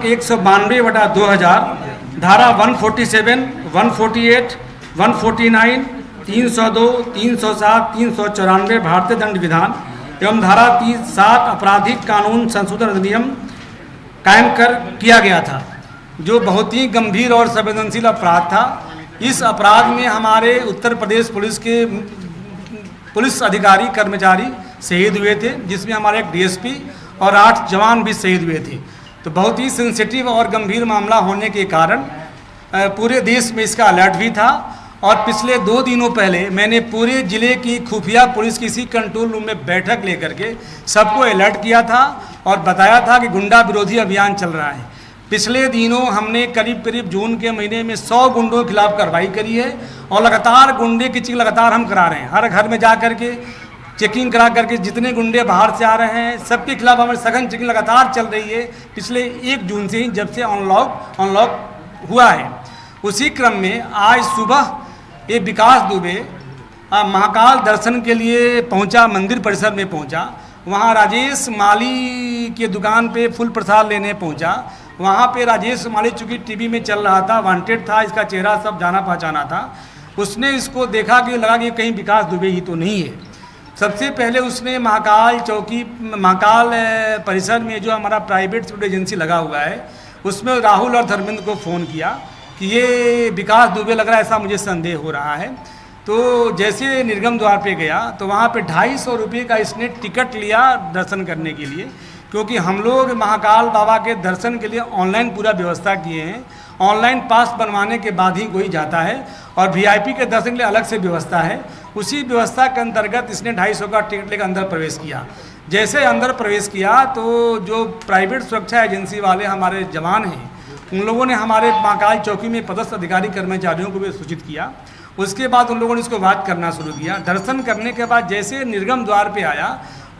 192/2000 धारा 147, 148, 149, 302, 307, 394 भारतीय दंड विधान एवं धारा 7 आपराधिक कानून संशोधन अधिनियम कायम कर किया गया था, जो बहुत ही गंभीर और संवेदनशील अपराध था। इस अपराध में हमारे उत्तर प्रदेश पुलिस के पुलिस अधिकारी कर्मचारी शहीद हुए थे, जिसमें हमारे एक डीएसपी और 8 जवान भी शहीद हुए थे। तो बहुत ही सेंसिटिव और गंभीर मामला होने के कारण पूरे देश में इसका अलर्ट भी था। और पिछले 2 दिनों पहले मैंने पूरे ज़िले की खुफिया पुलिस किसी कंट्रोल रूम में बैठक लेकर के सबको अलर्ट किया था और बताया था कि गुंडा विरोधी अभियान चल रहा है। पिछले दिनों हमने करीब जून के महीने में 100 गुंडों के खिलाफ कार्रवाई करी है और लगातार गुंडे की चेकिंग लगातार हम करा रहे हैं। हर घर में जा कर के चेकिंग करा करके जितने गुंडे बाहर से आ रहे हैं सबके खिलाफ हमारी सघन चेकिंग लगातार चल रही है, पिछले 1 जून से ही, जब से अनलॉक हुआ है। उसी क्रम में आज सुबह ये विकास दुबे महाकाल दर्शन के लिए पहुंचा, मंदिर परिसर में पहुंचा। वहां राजेश माली के दुकान पे फूल प्रसाद लेने पहुंचा। वहां पे राजेश माली चूँकि टीवी में चल रहा था, वांटेड था, इसका चेहरा सब जाना पहचाना था। उसने इसको देखा कि लगा कि कहीं विकास दुबे ही तो नहीं है। सबसे पहले उसने महाकाल परिसर में जो हमारा प्राइवेट सिक्योरिटी एजेंसी लगा हुआ है उसमें राहुल और धर्मेंद्र को फ़ोन किया कि ये विकास दुबे लग रहा है, ऐसा मुझे संदेह हो रहा है। तो जैसे निर्गम द्वार पे गया तो वहाँ पे 250 रुपये का इसने टिकट लिया दर्शन करने के लिए, क्योंकि हम लोग महाकाल बाबा के दर्शन के लिए ऑनलाइन पूरा व्यवस्था किए हैं। ऑनलाइन पास बनवाने के बाद ही कोई जाता है और वीआईपी के दर्शन के लिए अलग से व्यवस्था है। उसी व्यवस्था के अंतर्गत इसने 250 का टिकट लेकर अंदर प्रवेश किया। जैसे अंदर प्रवेश किया तो जो प्राइवेट सुरक्षा एजेंसी वाले हमारे जवान हैं उन लोगों ने हमारे महाकाल चौकी में पदस्थ अधिकारी कर्मचारियों को भी सूचित किया। उसके बाद उन लोगों ने इसको बात करना शुरू किया। दर्शन करने के बाद जैसे निर्गम द्वार पे आया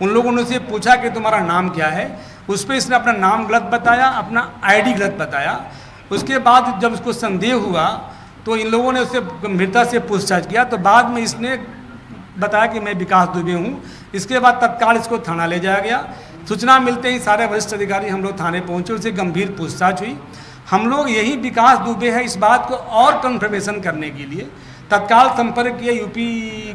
उन लोगों ने उससे पूछा कि तुम्हारा नाम क्या है। उस पर इसने अपना नाम गलत बताया, अपना आईडी गलत बताया। उसके बाद जब उसको संदेह हुआ तो इन लोगों ने उससे गंभीरता से पूछताछ किया। तो बाद में इसने बताया कि मैं विकास दुबे हूँ। इसके बाद तत्काल इसको थाना ले जाया गया। सूचना मिलते ही सारे वरिष्ठ अधिकारी हम लोग थाने पहुँचे, उससे गंभीर पूछताछ हुई। हम लोग यही विकास दुबे है इस बात को और कन्फर्मेशन करने के लिए तत्काल संपर्क किए। यूपी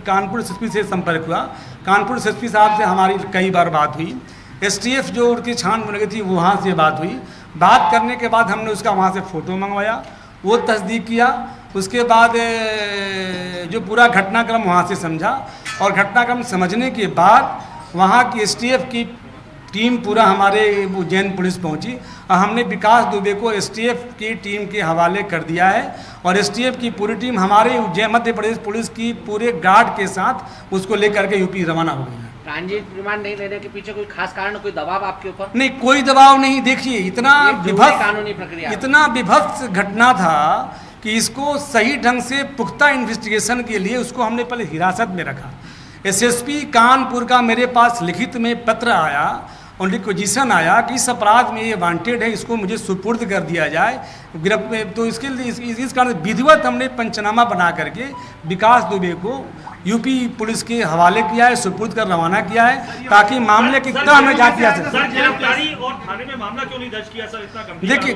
कानपुर एसपी से संपर्क हुआ। कानपुर एसपी साहब से हमारी कई बार बात हुई। एसटीएफ जो उनकी छानबीन गई थी वहाँ से बात हुई। बात करने के बाद हमने उसका वहाँ से फ़ोटो मंगवाया, वो तस्दीक किया। उसके बाद जो पूरा घटनाक्रम वहाँ से समझा और घटनाक्रम समझने के बाद वहाँ की एसटीएफ की टीम पूरा हमारे उज्जैन पुलिस पहुंची और हमने विकास दुबे को एसटीएफ की टीम के हवाले कर दिया है। और एसटीएफ की पूरी टीम हमारे उज्जैन मध्य प्रदेश पुलिस की पूरे गार्ड के साथ उसको लेकर के यूपी रवाना हो गई है। ट्रांजिट रिमांड नहीं लेने के पीछे कोई खास कारण, कोई दबाव आपके ऊपर? नहीं, कोई दबाव नहीं। देखिए इतना विभत्स कानूनी प्रक्रिया, इतना विभत्स घटना था कि इसको सही ढंग से पुख्ता इन्वेस्टिगेशन के लिए उसको हमने पहले हिरासत में रखा। एसएसपी कानपुर का मेरे पास लिखित में पत्र आया और रिक्वेजिशन आया कि इस अपराध में ये वांटेड है, इसको मुझे सुपुर्द कर दिया जाए गिरफ्त में। तो इसके लिए इस कारण विधिवत हमने पंचनामा बना करके विकास दुबे को यूपी पुलिस के हवाले किया है, सुपुर्द कर रवाना किया है, ताकि मामले की तह में जांच किया सके। देखिए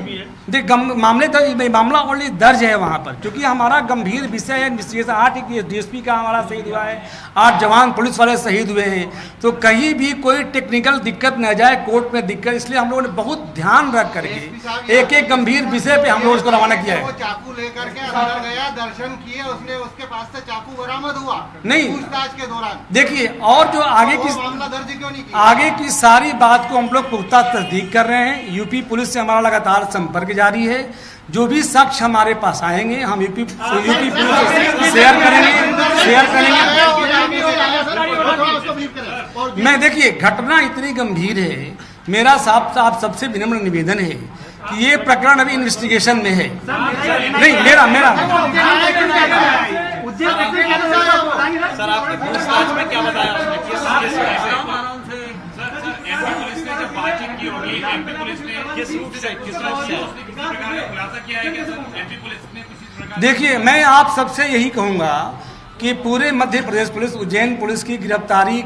मामला ऑलरेडी दर्ज है वहाँ पर, क्योंकि हमारा गंभीर विषय है इन्वेस्टिगेशन। 8 डीएसपी का हमारा शहीद हुआ है, 8 जवान पुलिस वाले शहीद हुए हैं। तो कहीं भी कोई टेक्निकल दिक्कत न जाए, कोर्ट में दिक्कत, इसलिए हम लोगों ने बहुत ध्यान रख करके एक गंभीर विषय पे हम लोग उसको रवाना किया है। चाकू लेकर के अंदर गया, दर्शन किए, उसने उसके पास से चाकू बरामद हुआ नहीं पूछताछ के दौरान। देखिए और जो आगे की मामला दर्ज क्यों नहीं किया? आगे की सारी बात को हम लोग पुख्ता तस्दीक कर रहे हैं। यूपी पुलिस से हमारा लगातार संपर्क जारी है। जो भी शख्स हमारे पास आएंगे हम यूपी पुलिस से शेयर करेंगे। मैं देखिए घटना इतनी गंभीर है, मेरा आप सबसे विनम्र निवेदन है कि ये प्रकरण अभी इन्वेस्टिगेशन में है। नहीं मेरा सर आपने पूछताछ में क्या बताया उसने? एमपी पुलिस ने जब बातचीत की होगी, एमपी पुलिस ने किस रूप से खुलासा किया है कि एमपी पुलिस ने किसी प्रकार? देखिए मैं आप सबसे यही कहूँगा कि पूरे मध्य प्रदेश पुलिस, उज्जैन पुलिस की गिरफ्तारी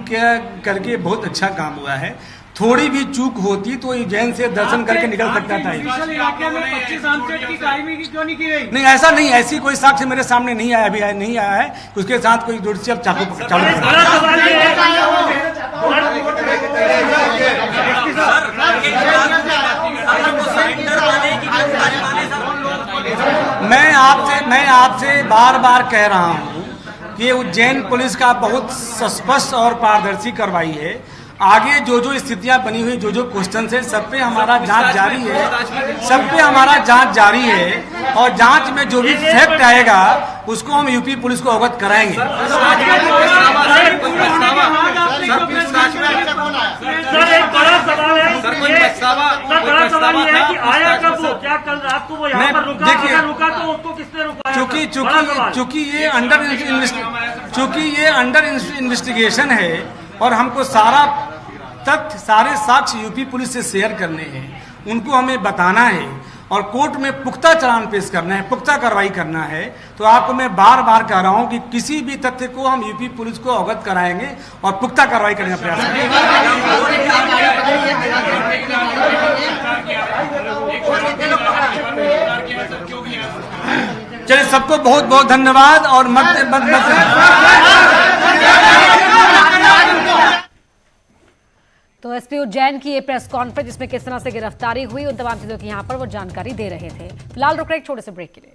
करके बहुत अच्छा काम हुआ है। थोड़ी भी चूक होती तो उज्जैन से दर्शन करके निकल सकता था। इलाके में 25 आमचेट की कायमी क्यों नहीं की गई? नहीं, ऐसा नहीं, ऐसी कोई साक्ष्य मेरे सामने नहीं आया, अभी नहीं आया है उसके साथ कोई दूर से अब चाकू चालू मैं आपसे बार बार कह रहा हूँ कि उज्जैन पुलिस का बहुत स्पष्ट और पारदर्शी कार्रवाई है। आगे जो जो स्थितियां बनी हुई, जो जो क्वेश्चन है, सब पे हमारा जांच जारी है और जांच में जो भी फैक्ट आएगा उसको हम यूपी पुलिस को अवगत कराएंगे। सर एक बड़ा सवाल है, बड़ा सवाल ये है कि आया कब वो? क्या कल रात को वो यहाँ पर रुका? अगर रुका तो उसको किसने रुकाया? चूंकि ये अंडर इन्वेस्टिगेशन है और हमको सारा तथ्य, सारे साक्ष्य यूपी पुलिस से शेयर करने हैं, उनको हमें बताना है और कोर्ट में पुख्ता चालान पेश करना है, पुख्ता कार्रवाई करना है। तो आपको मैं बार बार कह रहा हूं कि किसी भी तथ्य को हम यूपी पुलिस को अवगत कराएंगे और पुख्ता कार्रवाई करने का प्रयास करेंगे। चलिए, सबको बहुत बहुत धन्यवाद और तो एसपी उज्जैन की ये प्रेस कॉन्फ्रेंस जिसमें किस तरह से गिरफ्तारी हुई, उन तमाम चीजों की यहाँ पर वो जानकारी दे रहे थे। फिलहाल रुक रहे एक छोटे से ब्रेक के लिए।